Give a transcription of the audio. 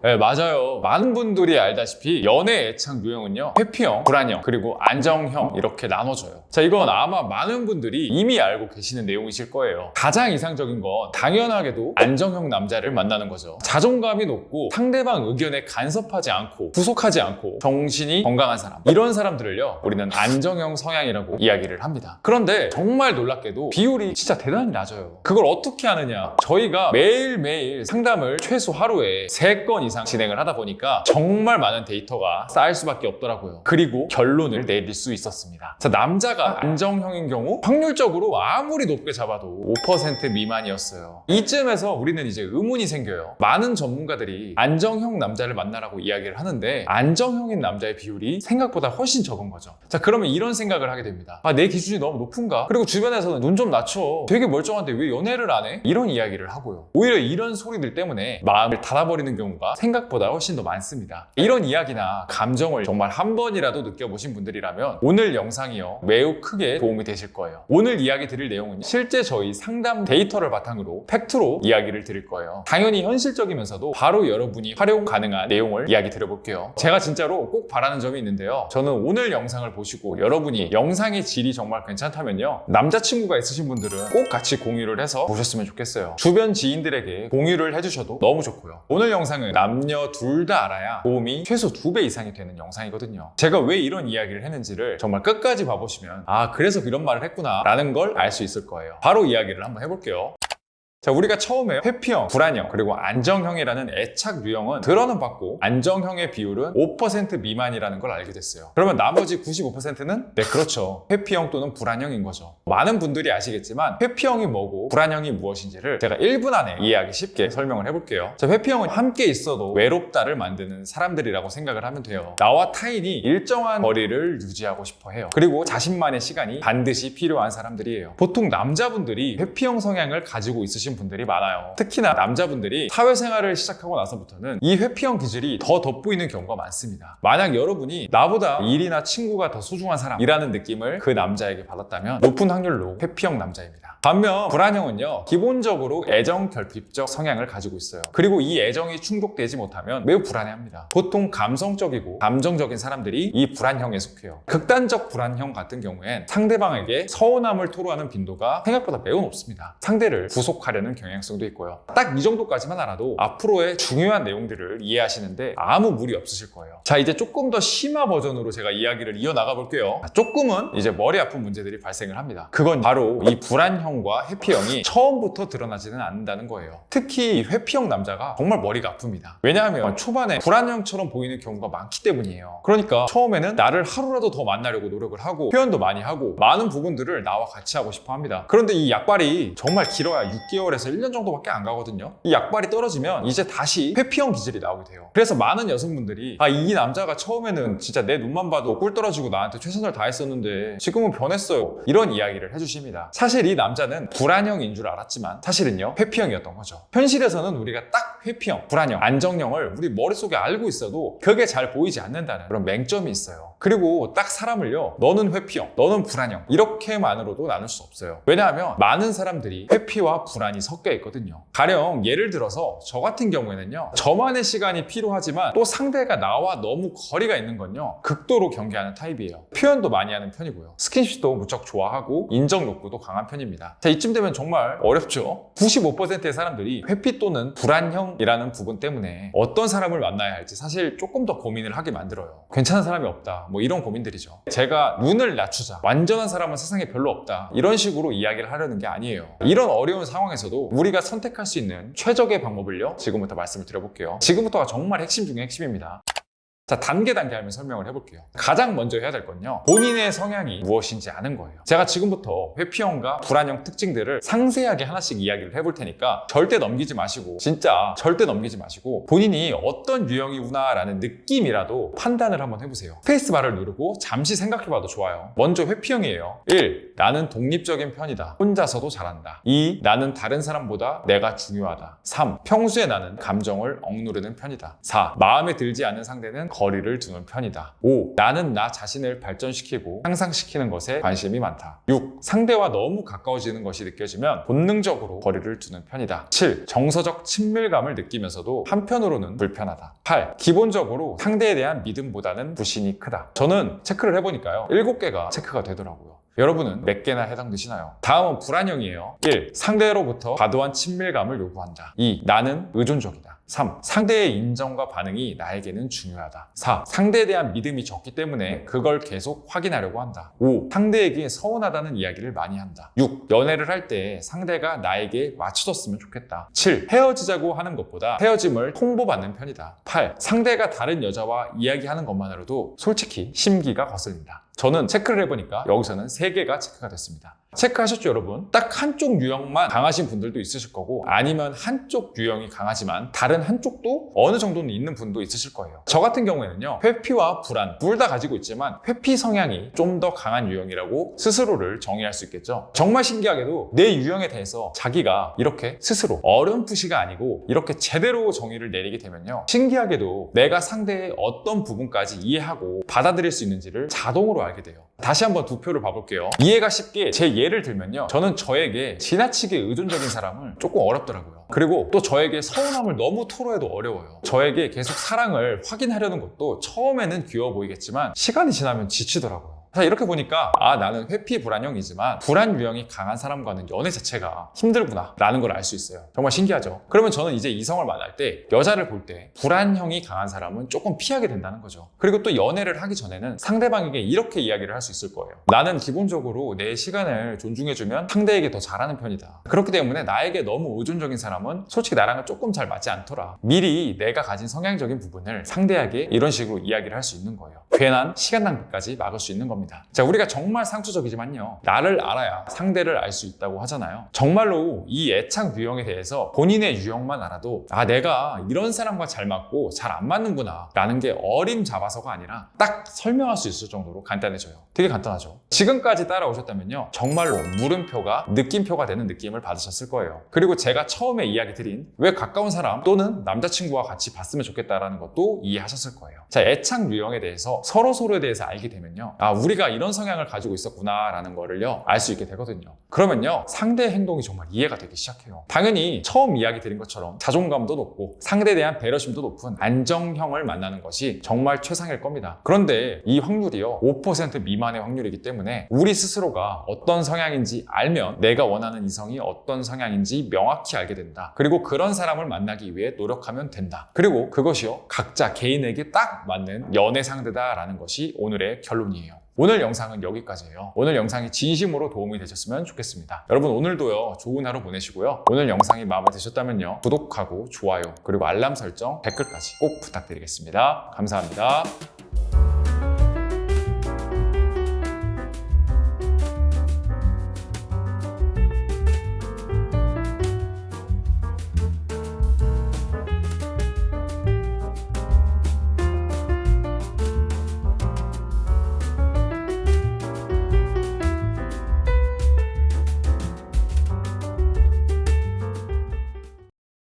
네, 맞아요. 많은 분들이 알다시피 연애 애착 유형은요, 회피형, 불안형, 그리고 안정형 이렇게 나눠져요. 자, 이건 아마 많은 분들이 이미 알고 계시는 내용이실 거예요. 가장 이상적인 건 당연하게도 안정형 남자를 만나는 거죠. 자존감이 높고 상대방 의견에 간섭하지 않고 구속하지 않고 정신이 건강한 사람, 이런 사람들을요 우리는 안정형 성향이라고 이야기를 합니다. 그런데 정말 놀랍게도 비율이 진짜 대단히 낮아요. 그걸 어떻게 하느냐, 저희가 매일매일 상담을 최소 하루에 3건 이상 진행을 하다 보니까 정말 많은 데이터가 쌓일 수밖에 없더라고요. 그리고 결론을 내릴 수 있었습니다. 자, 남자가 안정형인 경우 확률적으로 아무리 높게 잡아도 5% 미만이었어요. 이쯤에서 우리는 이제 의문이 생겨요. 많은 전문가들이 안정형 남자를 만나라고 이야기를 하는데 안정형인 남자의 비율이 생각보다 훨씬 적은 거죠. 자, 그러면 이런 생각을 하게 됩니다. 아, 내 기준이 너무 높은가? 그리고 주변에서는 눈 좀 낮춰, 되게 멀쩡한데 왜 연애를 안 해? 이런 이야기를 하고요. 오히려 이런 소리들 때문에 마음을 닫아버리는 경우가 생각보다 훨씬 더 많습니다. 이런 이야기나 감정을 정말 한 번이라도 느껴보신 분들이라면 오늘 영상이요 매우 크게 도움이 되실 거예요. 오늘 이야기 드릴 내용은 실제 저희 상담 데이터를 바탕으로 팩트로 이야기를 드릴 거예요. 당연히 현실적이면서도 바로 여러분이 활용 가능한 내용을 이야기 드려볼게요. 제가 진짜로 꼭 바라는 점이 있는데요, 저는 오늘 영상을 보시고 여러분이 영상의 질이 정말 괜찮다면요, 남자친구가 있으신 분들은 꼭 같이 공유를 해서 보셨으면 좋겠어요. 주변 지인들에게 공유를 해주셔도 너무 좋고요. 오늘 영상은 남녀 둘 다 알아야 도움이 최소 2배 이상이 되는 영상이거든요. 제가 왜 이런 이야기를 했는지를 정말 끝까지 봐보시면 아, 그래서 그런 말을 했구나 라는 걸 알 수 있을 거예요. 바로 이야기를 한번 해볼게요. 자, 우리가 처음에 회피형, 불안형, 그리고 안정형이라는 애착 유형은 들어는 봤고 안정형의 비율은 5% 미만이라는 걸 알게 됐어요. 그러면 나머지 95%는? 네, 그렇죠. 회피형 또는 불안형인 거죠. 많은 분들이 아시겠지만 회피형이 뭐고 불안형이 무엇인지를 제가 1분 안에 이해하기 쉽게 설명을 해볼게요. 자, 회피형은 함께 있어도 외롭다를 만드는 사람들이라고 생각을 하면 돼요. 나와 타인이 일정한 거리를 유지하고 싶어 해요. 그리고 자신만의 시간이 반드시 필요한 사람들이에요. 보통 남자분들이 회피형 성향을 가지고 있으신 분들이 많아요. 특히나 남자분들이 사회생활을 시작하고 나서부터는 이 회피형 기질이 더 돋보이는 경우가 많습니다. 만약 여러분이 나보다 일이나 친구가 더 소중한 사람이라는 느낌을 그 남자에게 받았다면 높은 확률로 회피형 남자입니다. 반면 불안형은요, 기본적으로 애정 결핍적 성향을 가지고 있어요. 그리고 이 애정이 충족되지 못하면 매우 불안해합니다. 보통 감성적이고 감정적인 사람들이 이 불안형에 속해요. 극단적 불안형 같은 경우엔 상대방에게 서운함을 토로하는 빈도가 생각보다 매우 높습니다. 상대를 구속하려는 경향성도 있고요. 딱 이 정도까지만 알아도 앞으로의 중요한 내용들을 이해하시는데 아무 무리 없으실 거예요. 자, 이제 조금 더 심화 버전으로 제가 이야기를 이어나가 볼게요. 조금은 이제 머리 아픈 문제들이 발생을 합니다. 그건 바로 이 불안형과 회피형이 처음부터 드러나지는 않는다는 거예요. 특히 회피형 남자가 정말 머리가 아픕니다. 왜냐하면 초반에 불안형처럼 보이는 경우가 많기 때문이에요. 그러니까 처음에는 나를 하루라도 더 만나려고 노력을 하고 표현도 많이 하고 많은 부분들을 나와 같이 하고 싶어 합니다. 그런데 이 약발이 정말 길어야 6개월에서 1년 정도밖에 안 가거든요. 이 약발이 떨어지면 이제 다시 회피형 기질이 나오게 돼요. 그래서 많은 여성분들이 아, 이 남자가 처음에는 진짜 내 눈만 봐도 꿀 떨어지고 나한테 최선을 다했었는데 지금은 변했어요, 이런 이야기를 해주십니다. 사실 이 남자는 불안형인 줄 알았지만 사실은요 회피형이었던 거죠. 현실에서는 우리가 딱 회피형, 불안형, 안정형을 우리 머릿속에 알고 있어도 그게 잘 보이지 않는다는 그런 맹점이 있어요. 그리고 딱 사람을요, 너는 회피형, 너는 불안형 이렇게만으로도 나눌 수 없어요. 왜냐하면 많은 사람들이 회피와 불안이 섞여 있거든요. 가령 예를 들어서 저 같은 경우에는요, 저만의 시간이 필요하지만 또 상대가 나와 너무 거리가 있는 건요 극도로 경계하는 타입이에요. 표현도 많이 하는 편이고요, 스킨십도 무척 좋아하고 인정 욕구도 강한 편입니다. 자, 이쯤 되면 정말 어렵죠. 95%의 사람들이 회피 또는 불안형이라는 부분 때문에 어떤 사람을 만나야 할지 사실 조금 더 고민을 하게 만들어요. 괜찮은 사람이 없다, 뭐 이런 고민들이죠. 제가 눈을 낮추자, 완전한 사람은 세상에 별로 없다, 이런 식으로 이야기를 하려는 게 아니에요. 이런 어려운 상황에서도 우리가 선택할 수 있는 최적의 방법을요 지금부터 말씀을 드려볼게요. 지금부터가 정말 핵심 중에 핵심입니다. 자, 단계 하면 설명을 해볼게요. 가장 먼저 해야 될 건요, 본인의 성향이 무엇인지 아는 거예요. 제가 지금부터 회피형과 불안형 특징들을 상세하게 하나씩 이야기를 해볼 테니까 절대 넘기지 마시고, 진짜 절대 넘기지 마시고 본인이 어떤 유형이구나 라는 느낌이라도 판단을 한번 해보세요. 스페이스바를 누르고 잠시 생각해봐도 좋아요. 먼저 회피형이에요. 1. 나는 독립적인 편이다. 혼자서도 잘한다. 2. 나는 다른 사람보다 내가 중요하다. 3. 평소에 나는 감정을 억누르는 편이다. 4. 마음에 들지 않는 상대는 거리를 두는 편이다. 5. 나는 나 자신을 발전시키고 향상시키는 것에 관심이 많다. 6. 상대와 너무 가까워지는 것이 느껴지면 본능적으로 거리를 두는 편이다. 7. 정서적 친밀감을 느끼면서도 한편으로는 불편하다. 8. 기본적으로 상대에 대한 믿음보다는 불신이 크다. 저는 체크를 해보니까요, 7개가 체크가 되더라고요. 여러분은 몇 개나 해당되시나요? 다음은 불안형이에요. 1. 상대로부터 과도한 친밀감을 요구한다. 2. 나는 의존적이다. 3. 상대의 인정과 반응이 나에게는 중요하다. 4. 상대에 대한 믿음이 적기 때문에 그걸 계속 확인하려고 한다. 5. 상대에게 서운하다는 이야기를 많이 한다. 6. 연애를 할 때 상대가 나에게 맞춰줬으면 좋겠다. 7. 헤어지자고 하는 것보다 헤어짐을 통보받는 편이다. 8. 상대가 다른 여자와 이야기하는 것만으로도 솔직히 심기가 거슬린다. 저는 체크를 해보니까 여기서는 3개가 체크가 됐습니다. 체크하셨죠, 여러분? 딱 한쪽 유형만 강하신 분들도 있으실 거고, 아니면 한쪽 유형이 강하지만 다른 한쪽도 어느 정도는 있는 분도 있으실 거예요. 저 같은 경우에는요, 회피와 불안 둘 다 가지고 있지만 회피 성향이 좀 더 강한 유형이라고 스스로를 정의할 수 있겠죠. 정말 신기하게도 내 유형에 대해서 자기가 이렇게 스스로 어렴풋이가 아니고 이렇게 제대로 정의를 내리게 되면요, 신기하게도 내가 상대의 어떤 부분까지 이해하고 받아들일 수 있는지를 자동으로 알게 돼요. 다시 한번 두 표를 봐볼게요. 이해가 쉽게 제 예를 들면요, 저는 저에게 지나치게 의존적인 사람은 조금 어렵더라고요. 그리고 또 저에게 서운함을 너무 토로해도 어려워요. 저에게 계속 사랑을 확인하려는 것도 처음에는 귀여워 보이겠지만 시간이 지나면 지치더라고요. 자, 이렇게 보니까 나는 회피 불안형이지만 불안 유형이 강한 사람과는 연애 자체가 힘들구나 라는 걸 알 수 있어요. 정말 신기하죠? 그러면 저는 이제 이성을 만날 때, 여자를 볼 때 불안형이 강한 사람은 조금 피하게 된다는 거죠. 그리고 또 연애를 하기 전에는 상대방에게 이렇게 이야기를 할 수 있을 거예요. 나는 기본적으로 내 시간을 존중해주면 상대에게 더 잘하는 편이다. 그렇기 때문에 나에게 너무 의존적인 사람은 솔직히 나랑은 조금 잘 맞지 않더라. 미리 내가 가진 성향적인 부분을 상대에게 이런 식으로 이야기를 할 수 있는 거예요. 괜한 시간 낭비까지 막을 수 있는 겁니다. 자, 우리가 정말 상투적이지만요, 나를 알아야 상대를 알 수 있다고 하잖아요. 정말로 이 애착 유형에 대해서 본인의 유형만 알아도 내가 이런 사람과 잘 맞고 잘 안 맞는구나 라는 게 어림잡아서가 아니라 딱 설명할 수 있을 정도로 간단해져요. 되게 간단하죠. 지금까지 따라오셨다면요, 정말로 물음표가 느낌표가 되는 느낌을 받으셨을 거예요. 그리고 제가 처음에 이야기 드린 왜 가까운 사람 또는 남자친구와 같이 봤으면 좋겠다라는 것도 이해하셨을 거예요. 자, 애착 유형에 대해서 서로에 대해서 알게 되면요, 우리가 이런 성향을 가지고 있었구나 라는 거를요, 알 수 있게 되거든요. 그러면요, 상대의 행동이 정말 이해가 되기 시작해요. 당연히 처음 이야기 드린 것처럼 자존감도 높고 상대에 대한 배려심도 높은 안정형을 만나는 것이 정말 최상일 겁니다. 그런데 이 확률이요, 5% 미만의 확률이기 때문에 우리 스스로가 어떤 성향인지 알면 내가 원하는 이성이 어떤 성향인지 명확히 알게 된다. 그리고 그런 사람을 만나기 위해 노력하면 된다. 그리고 그것이요, 각자 개인에게 딱 맞는 연애 상대다라는 것이 오늘의 결론이에요. 오늘 영상은 여기까지예요. 오늘 영상이 진심으로 도움이 되셨으면 좋겠습니다. 여러분, 오늘도요, 좋은 하루 보내시고요. 오늘 영상이 마음에 드셨다면요, 구독하고 좋아요, 그리고 알람 설정, 댓글까지 꼭 부탁드리겠습니다. 감사합니다.